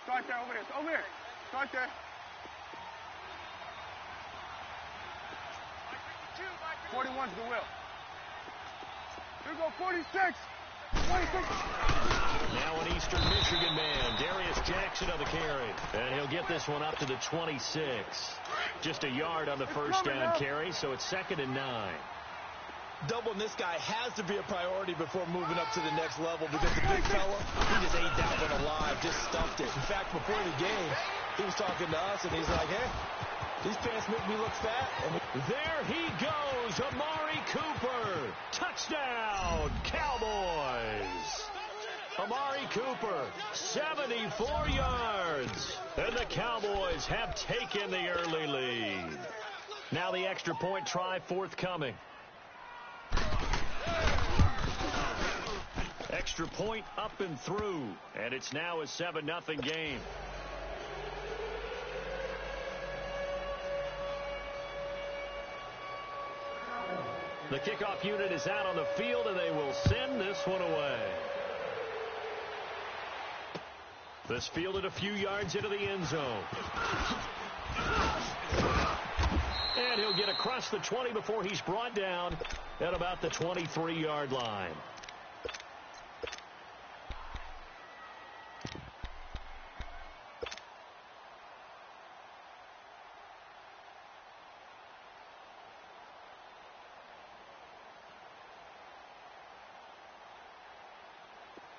Start there, over there. Over here. Start there. 41's the will. Here we go, 46. 26. Now an Eastern Michigan man, Darius Jackson on the carry. And he'll get this one up to the 26. Just a yard on the first down carry, so it's 2nd and 9. Doubling this guy has to be a priority before moving up to the next level because the big fella, he just ate that one alive, just stuffed it. In fact, before the game, he was talking to us, and he's like, hey, these pants make me look fat. And there he goes, Amari Cooper. Touchdown, Cowboys. Amari Cooper, 74 yards. And the Cowboys have taken the early lead. Now the extra point try forthcoming. Extra point up and through, and it's now a 7-0 game. The kickoff unit is out on the field, and they will send this one away. This fielded a few yards into the end zone. And he'll get across the 20 before he's brought down at about the 23-yard line.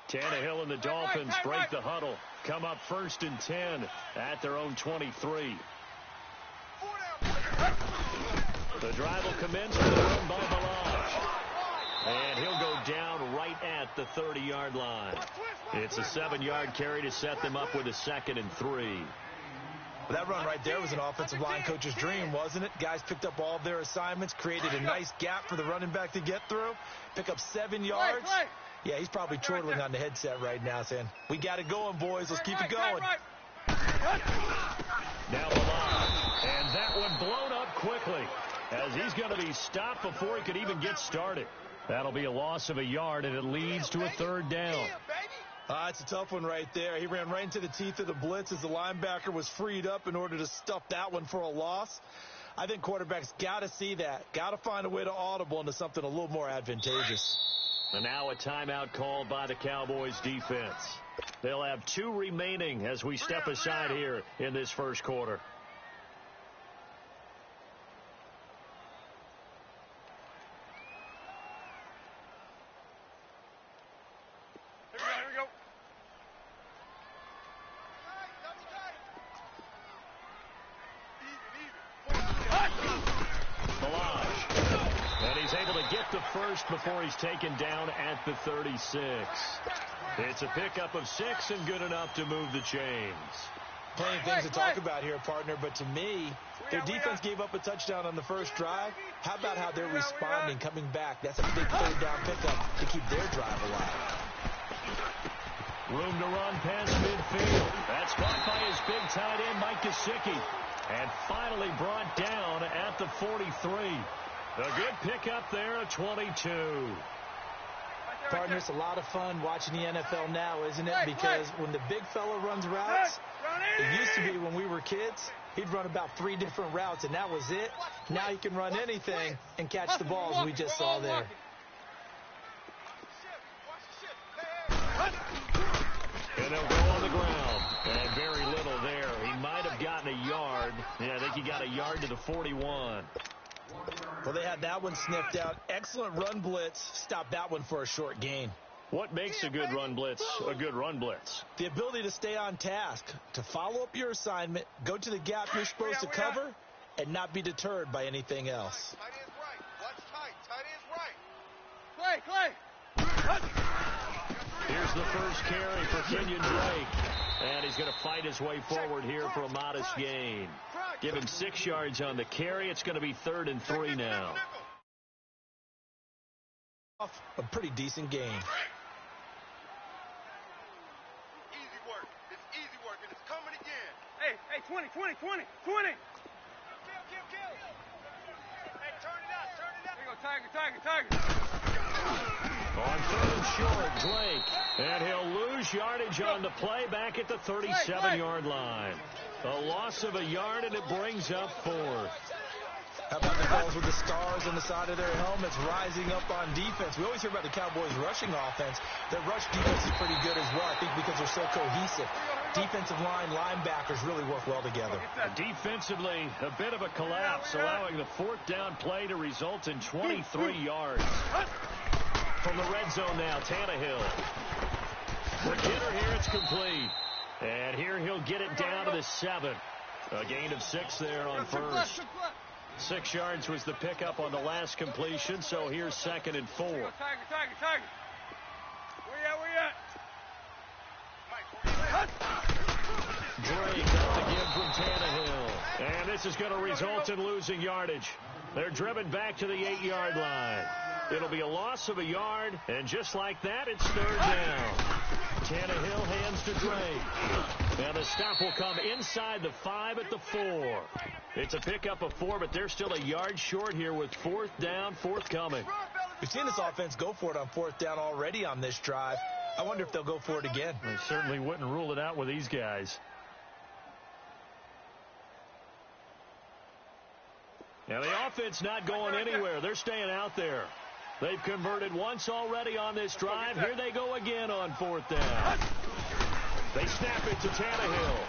Tannehill and the Dolphins break the huddle. Come up 1st and 10 at their own 23. The drive will commence with a run by Balazs. And he'll go down right at the 30-yard line. It's a 7-yard carry to set them up with a 2nd and 3. Well, that run right there was an offensive line coach's dream, wasn't it? Guys picked up all of their assignments, created a nice gap for the running back to get through, pick up 7 yards. Yeah, he's probably chortling on the headset right now saying, we got it going, boys. Let's keep it going. Now Balazs. And that one blown up quickly as he's going to be stopped before he could even get started. That'll be a loss of a yard, and it leads to a 3rd down. It's a tough one right there. He ran right into the teeth of the blitz as the linebacker was freed up in order to stuff that one for a loss. I think quarterbacks got to see that. Got to find a way to audible into something a little more advantageous. And now a timeout called by the Cowboys defense. They'll have 2 remaining as we step aside here in this first quarter. Here we go. And he's able to get the first before he's taken down at the 36. It's a pickup of 6 and good enough to move the chains. Plenty of things to talk about here, partner, but to me, their defense gave up a touchdown on the first drive. How about how they're responding, coming back? That's a big 3rd down pickup to keep their drive alive. Room to run past midfield. That's caught by his big tight end, Mike Gesicki. And finally brought down at the 43. A good pickup there at 22. Partner, it's a lot of fun watching the NFL now, isn't it? Because when the big fella runs routes, it used to be when we were kids, he'd run about 3 different routes, and that was it. Now he can run anything and catch the balls we just saw there. And they'll go on the ground. And very little there. He might have gotten a yard. Yeah, I think he got a yard to the 41. Well, they had that one sniffed out. Excellent run blitz. Stopped that one for a short gain. What makes a good run blitz a good run blitz? The ability to stay on task, to follow up your assignment, go to the gap you're supposed to cover, and not be deterred by anything else. Tight end's right. Watch tight. Tight end's right. Clay. Here's the first carry for Kenyon Drake. And he's going to fight his way forward here for a modest gain. Give him 6 yards on the carry. It's going to be 3rd and 3 now. A pretty decent game. Easy work. It's easy work, and it's coming again. Hey, 20. Kill. Hey, turn it up. There you go, Tiger. On 3rd and short, Drake. And he'll lose lose yardage on the play back at the 37-yard line. A loss of a yard, and it brings up 4th. How about the calls with the stars on the side of their helmets rising up on defense? We always hear about the Cowboys' rushing offense. Their rush defense is pretty good as well, I think, because they're so cohesive. Defensive line, linebackers really work well together. Defensively, a bit of a collapse, allowing the 4th down play to result in 23 yards. From the red zone now, Tannehill. The hitter here, it's complete. And here he'll get it down to the 7. A gain of 6 there on first. 6 yards was the pickup on the last completion, so here's 2nd and 4. Tiger. Where you at? Drake got the give from Tannehill. And this is going to result in losing yardage. They're driven back to the 8-yard line. It'll be a loss of a yard, and just like that, it's 3rd down. Tannehill hands to Drake. And the stop will come inside the 5 at the 4. It's a pickup of 4, but they're still a yard short here with 4th down, forthcoming. We've seen this offense go for it on 4th down already on this drive. I wonder if they'll go for it again. They certainly wouldn't rule it out with these guys. Now the offense not going anywhere. They're staying out there. They've converted once already on this drive. Here they go again on 4th down. They snap it to Tannehill.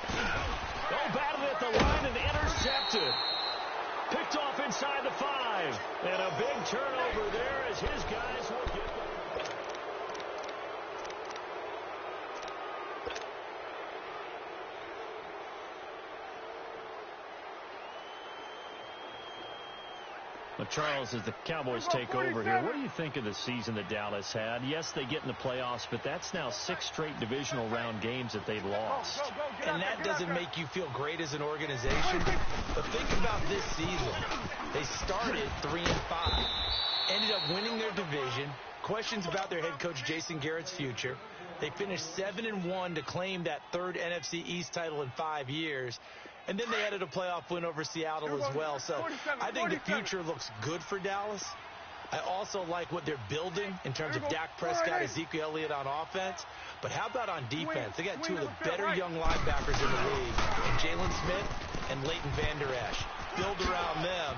Oh, batted at the line and intercepted. Picked off inside the 5. And a big turnover there as his guys will get the... Well, Charles, as the Cowboys take over here, what do you think of the season that Dallas had? Yes, they get in the playoffs, but that's now 6 straight divisional round games that they've lost. And that doesn't make you feel great as an organization. But think about this season. They started 3-5, ended up winning their division. Questions about their head coach Jason Garrett's future. They finished 7-1 to claim that 3rd NFC East title in 5 years. And then they added a playoff win over Seattle as well. So I think the future looks good for Dallas. I also like what they're building in terms of Dak Prescott, Ezekiel Elliott on offense. But how about on defense? They got 2 of the better young linebackers in the league, Jalen Smith and Leighton Vander Esch. Build around them.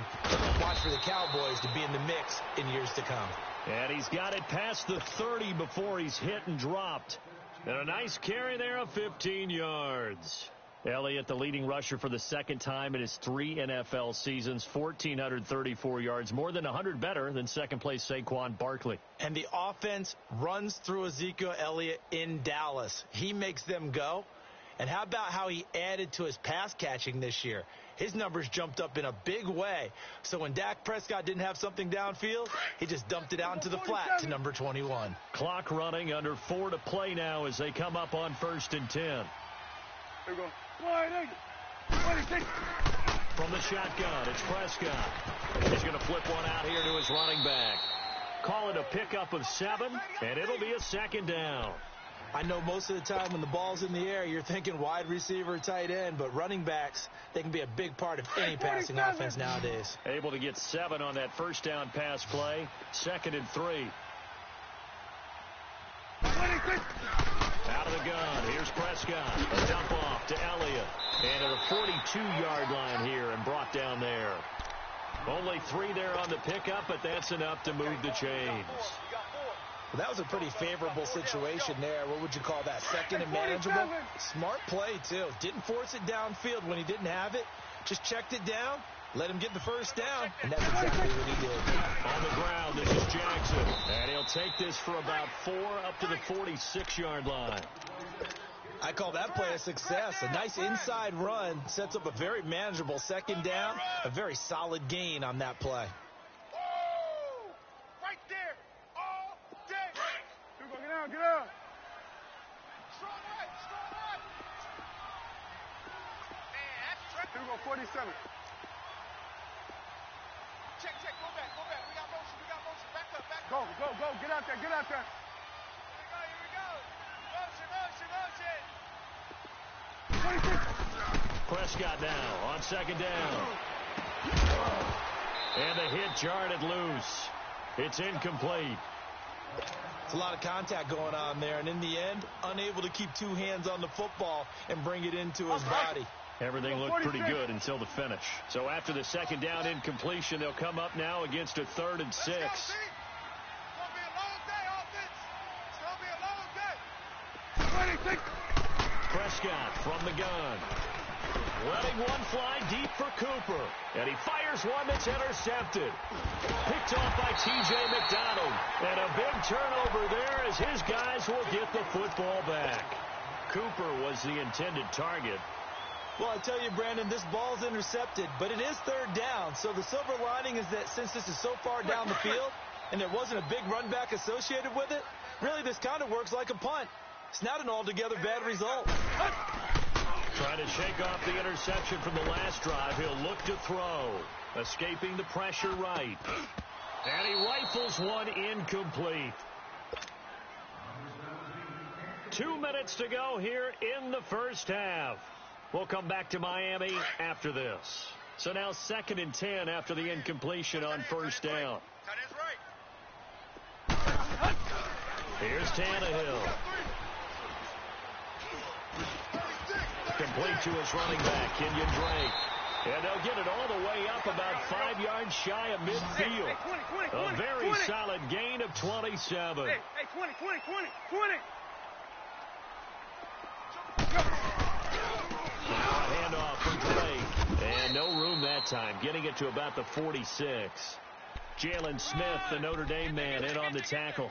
Watch for the Cowboys to be in the mix in years to come. And he's got it past the 30 before he's hit and dropped. And a nice carry there of 15 yards. Elliott, the leading rusher for the 2nd time in his 3 NFL seasons, 1,434 yards, more than 100 better than 2nd place Saquon Barkley. And the offense runs through Ezekiel Elliott in Dallas. He makes them go. And how about how he added to his pass catching this year? His numbers jumped up in a big way. So when Dak Prescott didn't have something downfield, he just dumped it out into the flat to number 21. Clock running, under 4 to play now as they come up on 1st and 10. Here we go. 26. From the shotgun, it's Prescott. He's going to flip one out here to his running back. Call it a pickup of 7, and it'll be a 2nd down. I know most of the time when the ball's in the air, you're thinking wide receiver, tight end, but running backs, they can be a big part of any passing offense nowadays. Able to get 7 on that 1st down pass play. 2nd and 3. 26. Out of the gun, here's Prescott. A dump off to Elliott. And at the 42-yard line here and brought down there. Only 3 there on the pickup, but that's enough to move the chains. Well, that was a pretty favorable situation there. What would you call that? 2nd and manageable? Smart play, too. Didn't force it downfield when he didn't have it. Just checked it down, let him get the 1st down, and that's exactly what he did. On the ground, this is Jackson. And he'll take this for about 4 up to the 46-yard line. I call that play a success. A nice inside run sets up a very manageable 2nd down, a very solid gain on that play. Right there. All day. Here we go. Get out. Get out. Strong right. Strong right. Man, that's tricky. Here we go. 47. Check. Go back. We got motion. Back up. Go. Get out there. Here we go. Motion. 26. Prescott now on 2nd down. And the hit jarred it loose. It's incomplete. It's a lot of contact going on there, and in the end, unable to keep two hands on the football and bring it into his body. Everything looked pretty good until the finish. So after the second down incompletion, they'll come up now against a 3rd and 6. It's going to be a long day, offense. It's going to be a long day. 26. Prescott from the gun. Letting one fly deep for Cooper. And he fires one that's intercepted. Picked off by T.J. McDonald. And a big turnover there as his guys will get the football back. Cooper was the intended target. Well, I tell you, Brandon, this ball's intercepted, but it is 3rd down. So the silver lining is that since this is so far down the field and there wasn't a big run back associated with it, really this kind of works like a punt. It's not an altogether bad result. Trying to shake off the interception from the last drive. He'll look to throw. Escaping the pressure right. And he rifles one incomplete. 2 minutes to go here in the first half. We'll come back to Miami after this. So now 2nd and 10 after the incompletion on 1st down. Here's Tannehill. Complete to his running back, Kenyon Drake. And they'll get it all the way up about 5 yards shy of midfield. A very solid gain of 27. Hey, 20. Handoff from Drake. And no room that time, getting it to about the 46. Jalen Smith, the Notre Dame man, in on the tackle.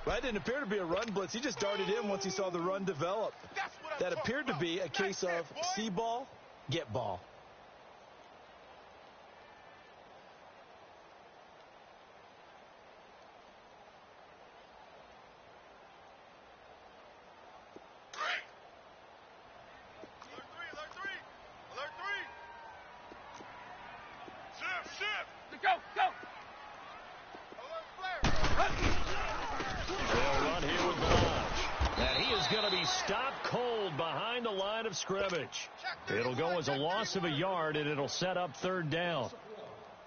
Well, that didn't appear to be a run blitz. He just darted in once he saw the run develop. That appeared to be a case of see ball, get ball. Alert three. Shift. Go. They'll run here with Blanche. And he is going to be stopped cold behind the line of scrimmage. It'll go as a loss of a yard, and it'll set up 3rd down.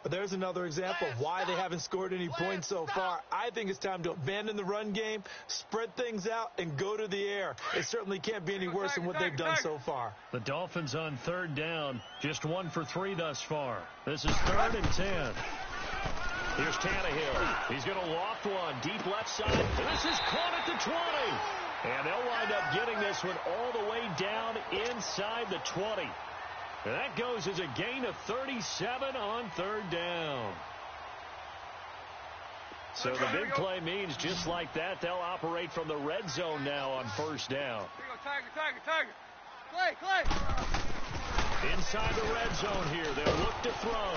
But there's another example of why they haven't scored any points so far. I think it's time to abandon the run game, spread things out, and go to the air. It certainly can't be any worse than what they've done so far. The Dolphins on 3rd down, just 1 for 3 thus far. This is 3rd and 10. Here's Tannehill. He's going to loft one deep left side. This is caught at the 20. And they'll wind up getting this one all the way down inside the 20. And that goes as a gain of 37 on 3rd down. So the big play means just like that, they'll operate from the red zone now on 1st down. Tiger. Clay. Inside the red zone here, they'll look to throw.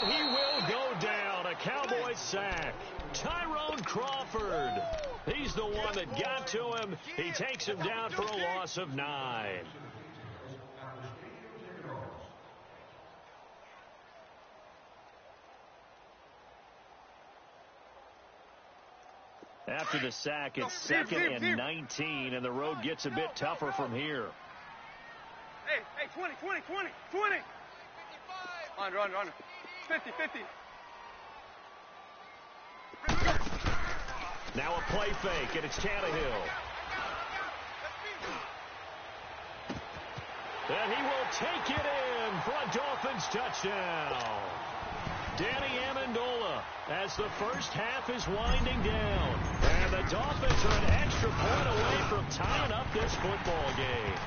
And he will go down. A Cowboy sack. Tyrone Crawford. He's the one that got to him. He takes him down for a loss of 9. After the sack, it's 2nd and 19, and the road gets a bit tougher from here. Hey, 20. Under. 50. Now a play fake, and it's Tannehill. And he will take it in for a Dolphins touchdown. Danny Amendola as the first half is winding down. And the Dolphins are an extra point away from tying up this football game.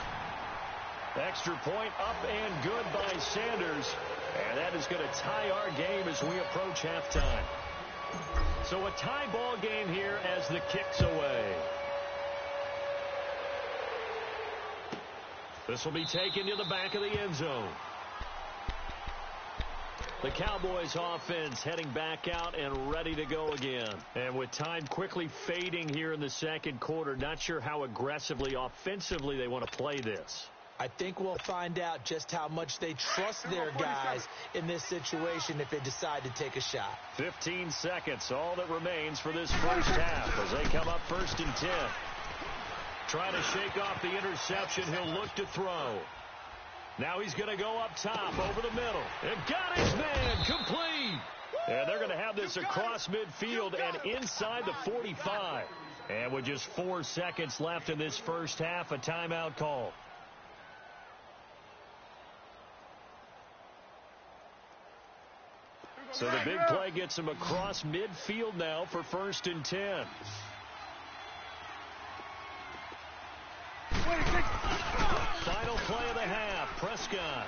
Extra point up and good by Sanders. And that is going to tie our game as we approach halftime. So a tie ball game here as the kick's away. This will be taken to the back of the end zone. The Cowboys offense heading back out and ready to go again. And with time quickly fading here in the second quarter, not sure how aggressively, offensively they want to play this. I think we'll find out just how much they trust their guys in this situation if they decide to take a shot. 15 seconds, all that remains for this first half as they come up 1st and 10. Trying to shake off the interception, he'll look to throw. Now he's going to go up top over the middle. And got his man complete. And they're going to have this across midfield and inside the 45. And with just 4 seconds left in this first half, a timeout call. So the big play gets him across midfield now for 1st and 10. Final play of the half. Prescott.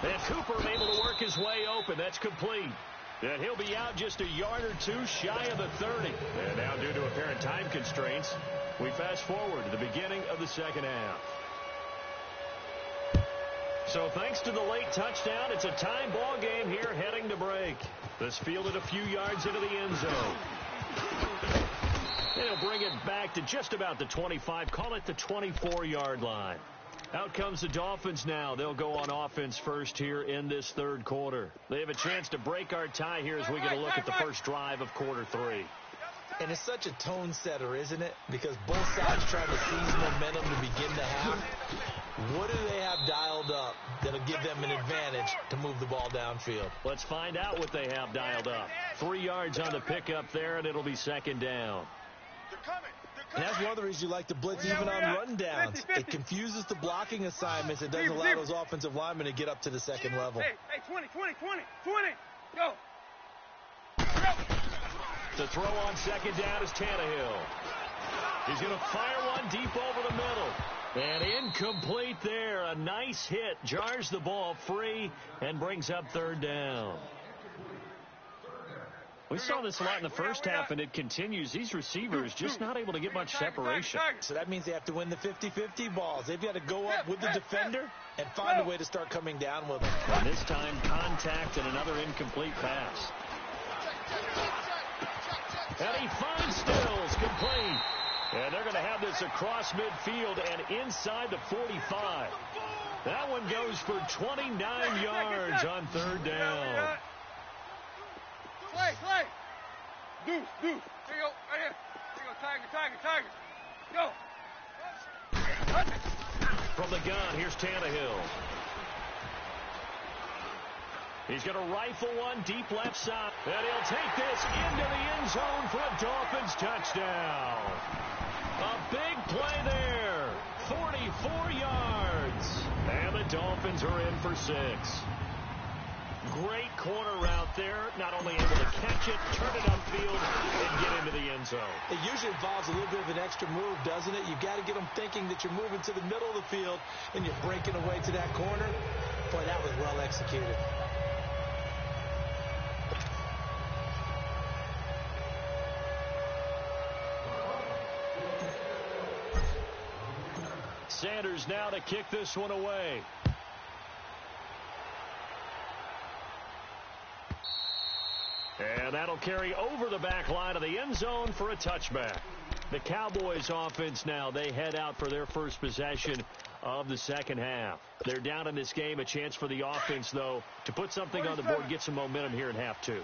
And Cooper able to work his way open. That's complete. And he'll be out just a yard or two shy of the 30. And now due to apparent time constraints, we fast forward to the beginning of the second half. So thanks to the late touchdown, it's a tie ball game here heading to break. This fielded a few yards into the end zone. And he'll bring it back to just about the 25, call it the 24-yard line. Out comes the Dolphins now. They'll go on offense first here in this third quarter. They have a chance to break our tie here as we get a look at the first drive of quarter 3. And it's such a tone setter, isn't it? Because both sides trying to seize momentum to begin the half. What do they have dialed up that'll give them an advantage to move the ball downfield? Let's find out what they have dialed up. 3 yards on the pickup there, and it'll be second down. And that's one of the reasons you like to blitz even on rundowns. It confuses the blocking assignments. It doesn't allow those offensive linemen to get up to the second level. Hey, 20. Go. The throw on second down is Tannehill. He's going to fire one deep over the middle. And incomplete there. A nice hit. Jars the ball free and brings up third down. We saw this a lot in the first half, and it continues. These receivers just not able to get much separation. So that means they have to win the 50-50 balls. They've got to go up with the defender and find a way to start coming down with them. And this time, contact and another incomplete pass. And he finds Stills, complete. And they're going to have this across midfield and inside the 45. That one goes for 29 yards on third down. Clay. Deuce. Here you go, right here. Here you go, Tiger. Go. From the gun, here's Tannehill. He's going to rifle one deep left side. And he'll take this into the end zone for a Dolphins touchdown. A big play there. 44 yards. And the Dolphins are in for 6. Great corner route there. Not only able to catch it, turn it upfield, and get into the end zone. It usually involves a little bit of an extra move, doesn't it? You've got to get them thinking that you're moving to the middle of the field and you're breaking away to that corner. Boy, that was well executed. Sanders now to kick this one away. And that'll carry over the back line of the end zone for a touchback. The Cowboys offense now, they head out for their first possession of the second half. They're down in this game. A chance for the offense, though, to put something on the board, get some momentum here in half 2.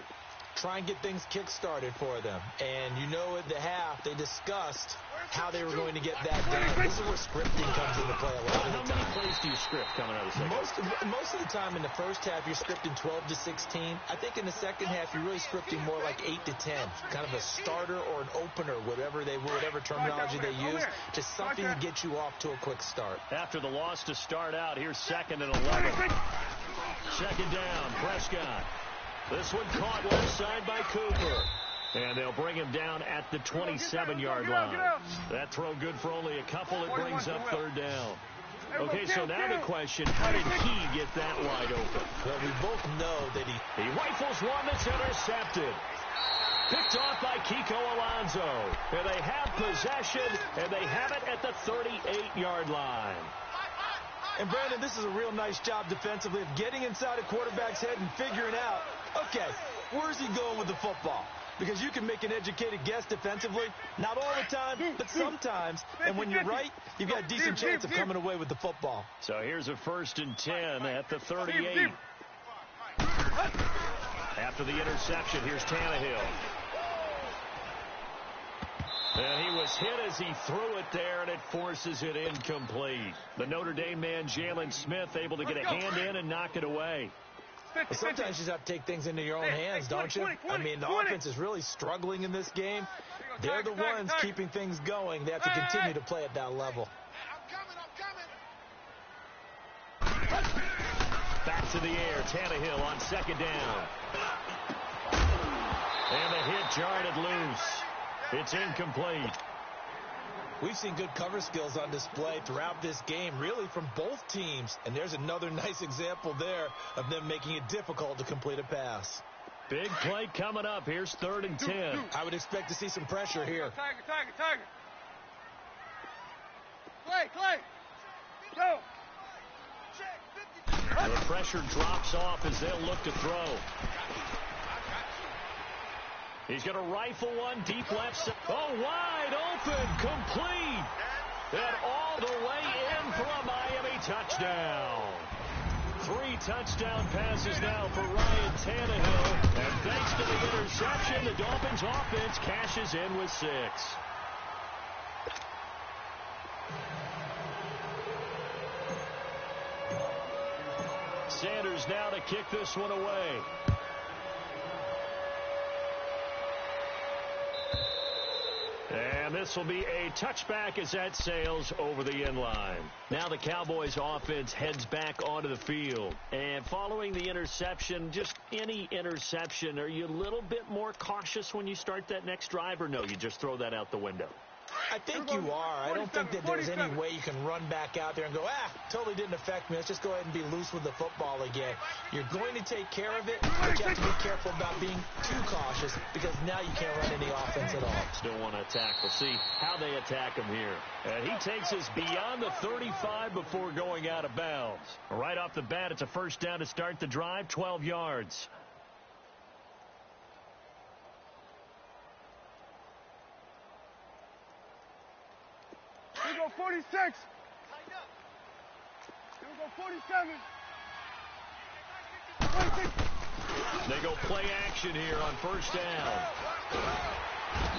Try and get things kick-started for them. And you know at the half, they discussed how they were going to get that done. This is where scripting comes into play a lot of the time. How many plays do you script coming out of the second? Most of the time in the first half, you're scripting 12 to 16. I think in the second half, you're really scripting more like 8 to 10. Kind of a starter or an opener, whatever terminology they use. Just something to get you off to a quick start. After the loss to start out, here's 2nd and 11. Second down, Prescott. This one caught left side by Cooper. And they'll bring him down at the 27-yard line. That throw good for only a couple. It brings up third down. Okay, so now the question, how did he get that wide open? Well, we both know that he rifles one that's intercepted. Picked off by Kiko Alonso. And they have possession, and they have it at the 38-yard line. And, Brandon, this is a real nice job defensively of getting inside a quarterback's head and figuring out, okay, where's he going with the football? Because you can make an educated guess defensively. Not all the time, but sometimes. And when you're right, you've got a decent chance of coming away with the football. So here's a 1st and 10 at the 38. After the interception, here's Tannehill. And he was hit as he threw it there, and it forces it incomplete. The Notre Dame man, Jalen Smith, able to get a hand in and knock it away. Well, sometimes you just have to take things into your own hands, don't you? I mean, the offense is really struggling in this game. They're the ones keeping things going. They have to continue to play at that level. Back to the air, Tannehill on second down. And the hit jarred it loose. It's incomplete. We've seen good cover skills on display throughout this game, really from both teams. And there's another nice example there of them making it difficult to complete a pass. Big play coming up. Here's 3rd and 10. I would expect to see some pressure here. Tiger. Clay. Go. The pressure drops off as they'll look to throw. He's going to rifle one deep left. Oh, wide open, complete. And all the way in for a Miami touchdown. 3 touchdown passes now for Ryan Tannehill. And thanks to the interception, the Dolphins offense cashes in with 6. Sanders now to kick this one away. And this will be a touchback as that sails over the end line. Now the Cowboys offense heads back onto the field. And following the interception, just any interception, are you a little bit more cautious when you start that next drive, or no, you just throw that out the window? I think you are. I don't think that there's any way you can run back out there and go, totally didn't affect me. Let's just go ahead and be loose with the football again. You're going to take care of it, but you have to be careful about being too cautious because now you can't run any offense at all. Still want to attack. We'll see how they attack him here. And he takes us beyond the 35 before going out of bounds. Right off the bat, it's a first down to start the drive, 12 yards. Here we go 46. Here we go 47. 26. They go play action here on first down.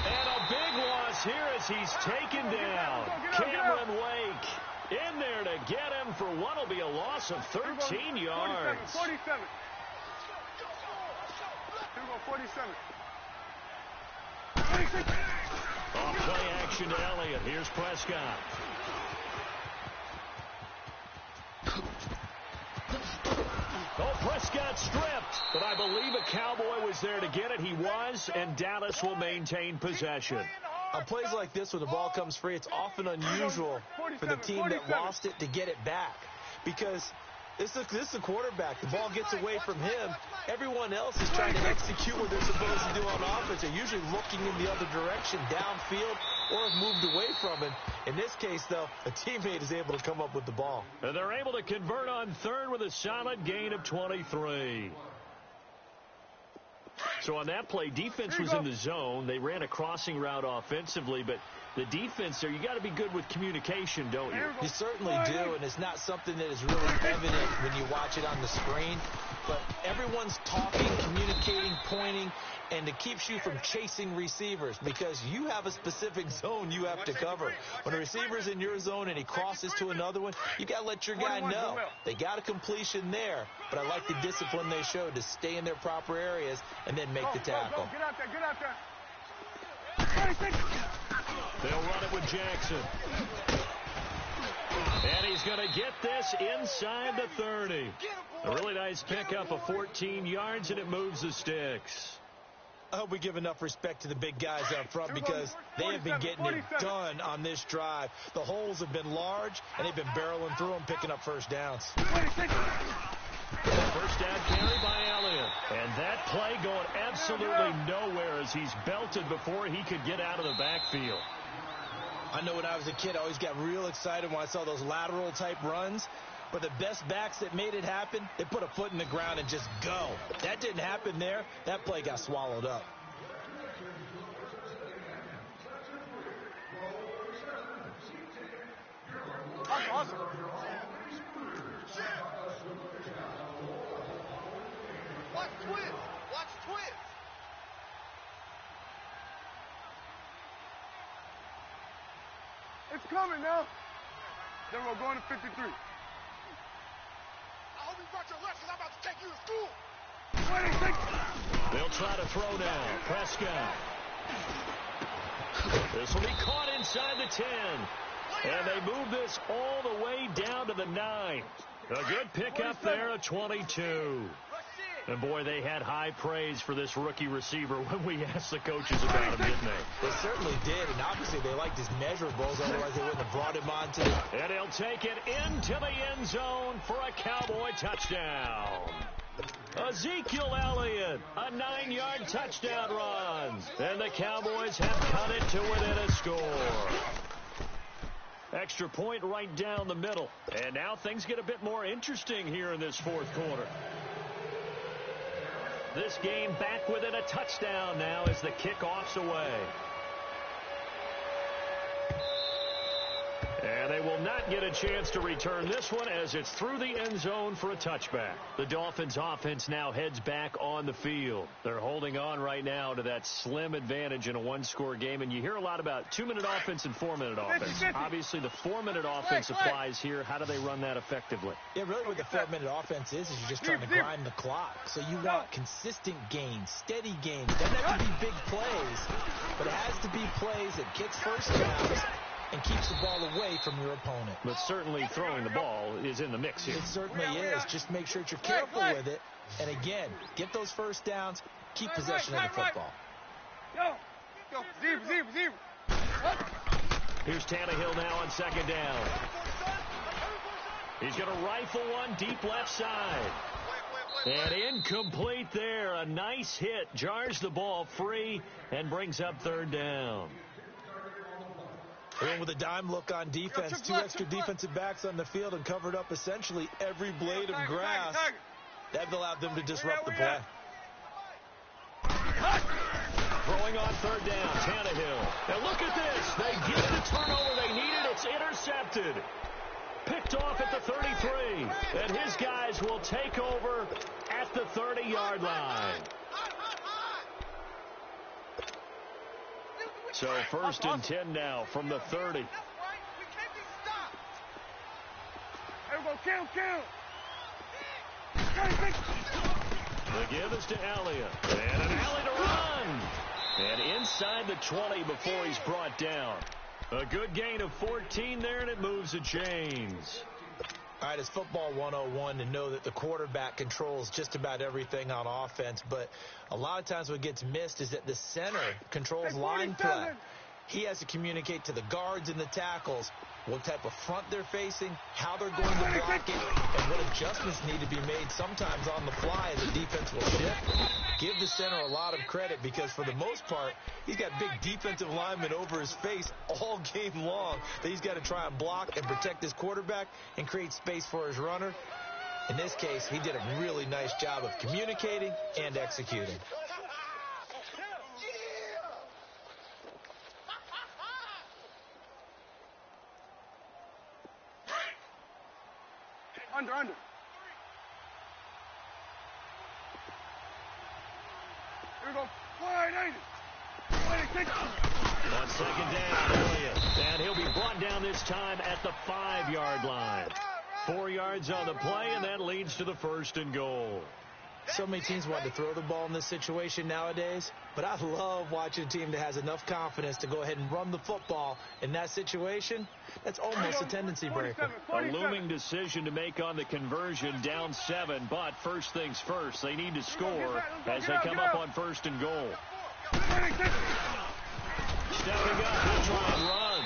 And a big loss here as he's taken down. Cameron Wake in there to get him for what will be a loss of 13 yards. 47. Here we go 47. 26. Off play action to Elliott. Here's Prescott. Oh, Prescott stripped, but I believe a Cowboy was there to get it. He was, and Dallas will maintain possession. On plays like this where the ball comes free, it's often unusual for the team that lost it to get it back because this is the quarterback. The ball gets away from him. Everyone else is trying to execute what they're supposed to do on offense. They're usually looking in the other direction, downfield, or have moved away from it. In this case, though, a teammate is able to come up with the ball. And they're able to convert on third with a solid gain of 23. So on that play, defense was in the zone. They ran a crossing route offensively, but the defense there, you got to be good with communication, don't you? You certainly do, and it's not something that is really evident when you watch it on the screen. But everyone's talking, communicating, pointing, and it keeps you from chasing receivers because you have a specific zone you have to cover. When a receiver's in your zone and he crosses to another one, you got to let your guy know. They got a completion there, but I like the discipline they showed to stay in their proper areas and then make the tackle. Get out there, get out there. 26. They'll run it with Jackson. And he's going to get this inside the 30. A really nice pickup of 14 yards, and it moves the sticks. I hope we give enough respect to the big guys up front because they have been getting it done on this drive. The holes have been large, and they've been barreling through them, picking up first downs. First down carry by Elliott. And that play going absolutely nowhere as he's belted before he could get out of the backfield. I know when I was a kid, I always got real excited when I saw those lateral-type runs. But the best backs that made it happen, they put a foot in the ground and just go. That didn't happen there. That play got swallowed up. Awesome. Watch twist. Watch twist. It's coming now. Then we'll go into 53. I hope you brought your lunch because I'm about to take you to school. They'll try to throw now. Prescott. This will be caught inside the 10. And they move this all the way down to the 9. A good pickup there, a 22. And, boy, they had high praise for this rookie receiver when we asked the coaches about him, didn't they? They certainly did, and obviously they liked his measurables, otherwise they wouldn't have brought him on today. And he'll take it into the end zone for a Cowboy touchdown. Ezekiel Elliott, a 9-yard touchdown run. And the Cowboys have cut it to within a score. Extra point right down the middle. And now things get a bit more interesting here in this fourth quarter. This game back within a touchdown now as the kickoff's away. And they will not get a chance to return this one as it's through the end zone for a touchback. The Dolphins offense now heads back on the field. They're holding on right now to that slim advantage in a one-score game. And you hear a lot about 2-minute offense and 4-minute offense. Obviously, the 4-minute offense applies here. How do they run that effectively? Yeah, really what the 4-minute offense is you're just trying to grind the clock. So you want consistent gains, steady gains. Doesn't have to be big plays, but it has to be plays that gets first downs and keeps the ball away from your opponent. But certainly throwing the ball is in the mix here. It certainly is. Just make sure that you're careful with it. And again, get those first downs, keep possession of the football. Yo, zero. Here's Tannehill now on second down. He's going to rifle one deep left side. And incomplete there. A nice hit. Jars the ball free and brings up third down. With a dime look on defense, 2 extra defensive backs on the field and covered up essentially every blade of grass. That allowed them to disrupt the play. Throwing on third down, Tannehill. And look at this. They get the turnover they needed. It's intercepted. Picked off at the 33. And his guys will take over at the 30-yard line. So first and 10 now from the 30. There we go, count. The give is to Elliott. And an alley to run. And inside the 20 before he's brought down. A good gain of 14 there, and it moves the chains. All right, it's football 101 to know that the quarterback controls just about everything on offense, but a lot of times what gets missed is that the center controls line play. He has to communicate to the guards and the tackles what type of front they're facing, how they're going to block it, and what adjustments need to be made sometimes on the fly as the defense will shift. Give the center a lot of credit because for the most part, he's got big defensive linemen over his face all game long that he's got to try and block and protect his quarterback and create space for his runner. In this case, he did a really nice job of communicating and executing. Under. Here we go. Wide 80. On second down, Elliott. And he'll be brought down this time at the 5-yard line. 4 yards on the play, and that leads to the first and goal. So many teams want to throw the ball in this situation nowadays, but I love watching a team that has enough confidence to go ahead and run the football in that situation. That's almost a tendency breaker. A looming decision to make on the conversion, down 7, but first things first, they need to score as they come up on first and goal. Stepping up, he'll try and run.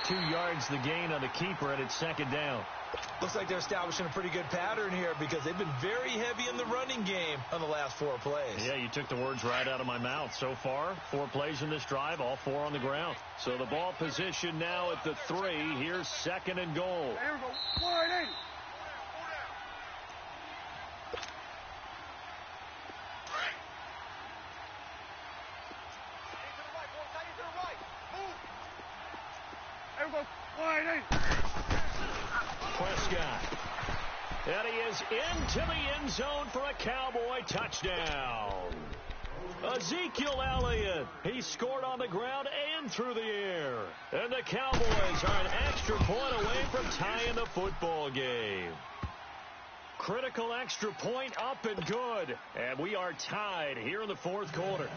2 yards the gain on the keeper, and it's second down. Looks like they're establishing a pretty good pattern here because they've been very heavy in the running game on the last 4 plays. Yeah, you took the words right out of my mouth. So far, 4 plays in this drive, all 4 on the ground. So the ball position now at the 3. Here's second and goal. Here we go. Wide 80. Here we go. Wide 80. Prescott. And he is into the end zone for a Cowboy touchdown. Ezekiel Elliott. He scored on the ground and through the air. And the Cowboys are an extra point away from tying the football game. Critical extra point up and good. And we are tied here in the fourth quarter.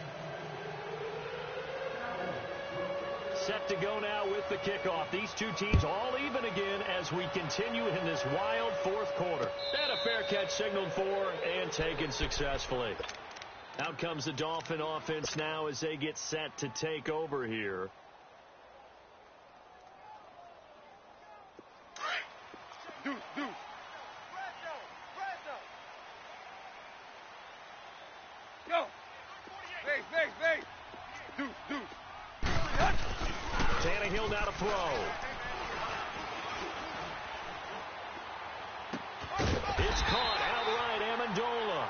Set to go now with the kickoff. These two teams all even again as we continue in this wild fourth quarter. And a fair catch signaled for and taken successfully. Out comes the Dolphin offense now as they get set to take over here. Deuce. Go. Base. Deuce. Tannehill now to throw. It's caught outright, Amendola.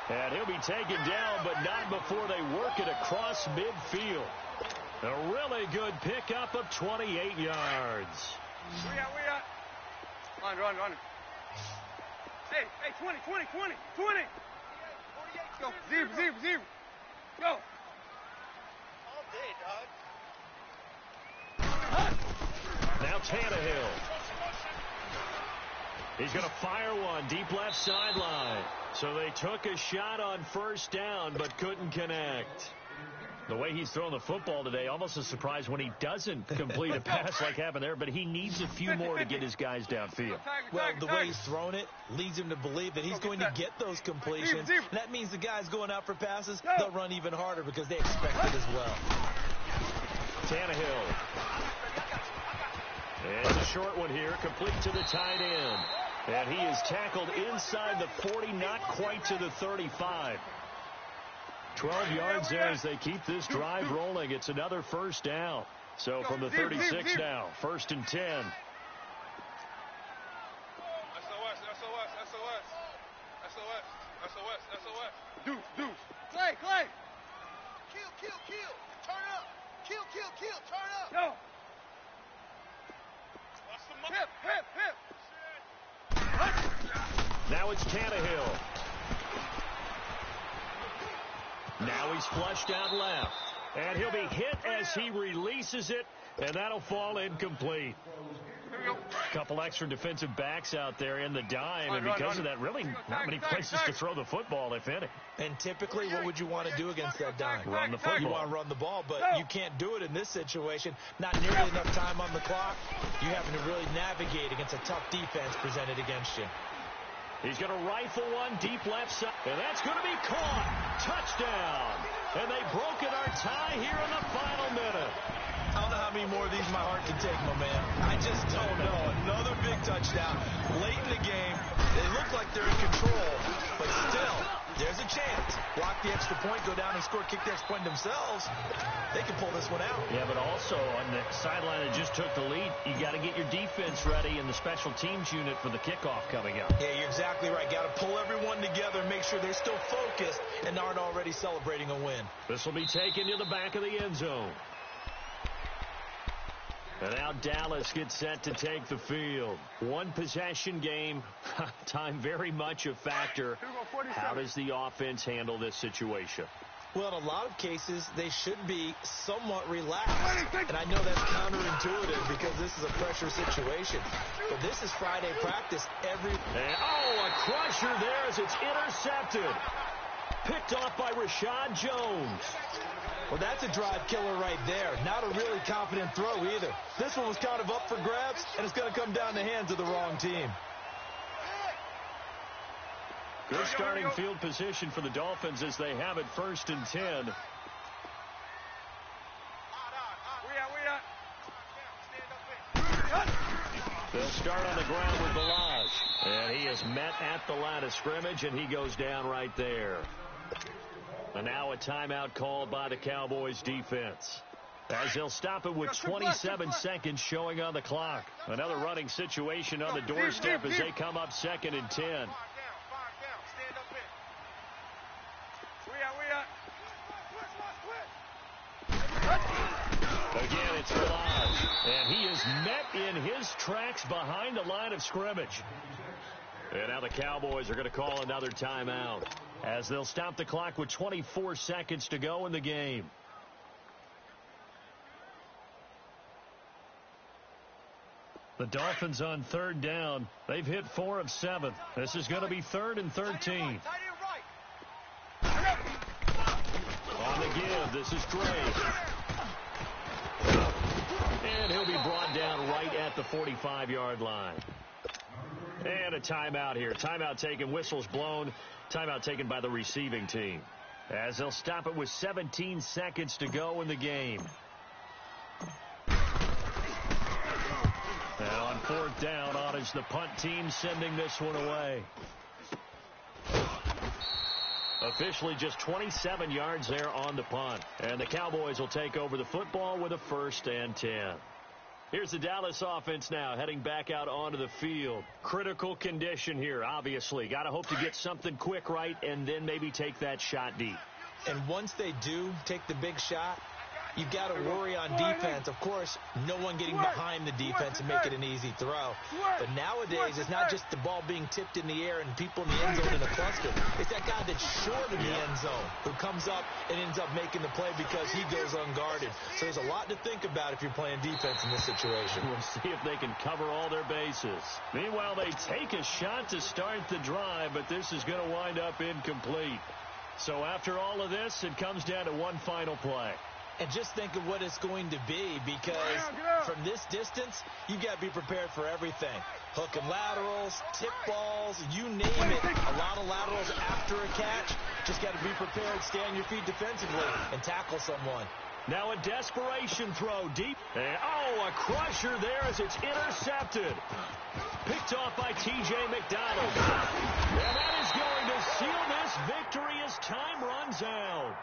And he'll be taken down, but not before they work it across midfield. A really good pickup of 28 yards. We out. Run. Hey, 20. 48. Go. Zero. Go. All day, dog. Now Tannehill. He's going to fire one deep left sideline. So they took a shot on first down but couldn't connect. The way he's thrown the football today, almost a surprise when he doesn't complete a pass like happened there, but he needs a few more to get his guys downfield. Well, the way he's thrown it leads him to believe that he's going to get those completions. And that means the guys going out for passes, they'll run even harder because they expect it as well. Tannehill. And a short one here, complete to the tight end. And he is tackled inside the 40, not quite to the 35. 12 yards there as they keep this drive rolling. It's another first down. So from the 36 now, 1st and 10. SOS. Deuce. Clay. Kill. Turn up. Kill. Turn up. No. Hip. Now it's Tannehill. Now he's flushed out left. And he'll be hit as he releases it, and that'll fall incomplete. A couple extra defensive backs out there in the dime, and because of that, really not many places to throw the football, if any. And typically, what would you want to do against that dime? Run the football. You want to run the ball, but you can't do it in this situation. Not nearly enough time on the clock. You having to really navigate against a tough defense presented against you. He's going to rifle one deep left side, and that's going to be caught. Touchdown. And they've broken our tie here in the final minute. I don't know how many more of these my heart can take, my man. I just don't know. Another big touchdown. Late in the game, they look like they're in control, but still, there's a chance. Block the extra point, go down and score, kick the extra point themselves. They can pull this one out. Yeah, but also on the sideline that just took the lead, you got to get your defense ready in the special teams unit for the kickoff coming up. Yeah, you're exactly right. Got to pull everyone together and make sure they're still focused and aren't already celebrating a win. This will be taken to the back of the end zone. And now Dallas gets set to take the field. One possession game. Time very much a factor. How does the offense handle this situation? Well, in a lot of cases, they should be somewhat relaxed. And I know that's counterintuitive because this is a pressure situation. But this is Friday practice every... a crusher there as it's intercepted. Picked off by Rashad Jones. Well, that's a drive killer right there. Not a really confident throw either. This one was kind of up for grabs, and it's going to come down the hands of the wrong team. Good starting field position for the Dolphins as they have it 1st and 10. They'll start on the ground with Balaj. And he is met at the line of scrimmage, and he goes down right there. And now a timeout called by the Cowboys defense. As they'll stop it with 27 seconds showing on the clock. Another running situation on the doorstep as they come up 2nd and 10. Again, it's Balaj. And he is met in his tracks behind the line of scrimmage. And now the Cowboys are going to call another timeout. as they'll stop the clock with 24 seconds to go in the game. The Dolphins on third down. They've hit 4 of 7. This is going to be 3rd and 13. On the give, this is Gray. And he'll be brought down right at the 45-yard line. And a timeout here. Timeout taken, whistles blown. Timeout taken by the receiving team, as they'll stop it with 17 seconds to go in the game. Now on 4th down, on is the punt team sending this one away. Officially just 27 yards there on the punt. And the Cowboys will take over the football with a 1st and 10. Here's the Dallas offense now heading back out onto the field. Critical condition here, obviously. Got to hope to get something quick right and then maybe take that shot deep. And once they do take the big shot, you've got to worry on defense. Of course, no one getting behind the defense and make it an easy throw. But nowadays, it's not just the ball being tipped in the air and people in the end zone in a cluster. It's that guy that's short of the end zone who comes up and ends up making the play because he goes unguarded. So there's a lot to think about if you're playing defense in this situation. We'll see if they can cover all their bases. Meanwhile, they take a shot to start the drive, but this is going to wind up incomplete. So after all of this, it comes down to one final play. And just think of what it's going to be, because from this distance, you've got to be prepared for everything. Hook and laterals, tip balls, you name it. A lot of laterals after a catch. Just got to be prepared, stay on your feet defensively, and tackle someone. Now a desperation throw deep. And, a crusher there as it's intercepted. Picked off by T.J. McDonald. And that is going to seal this victory as time runs out.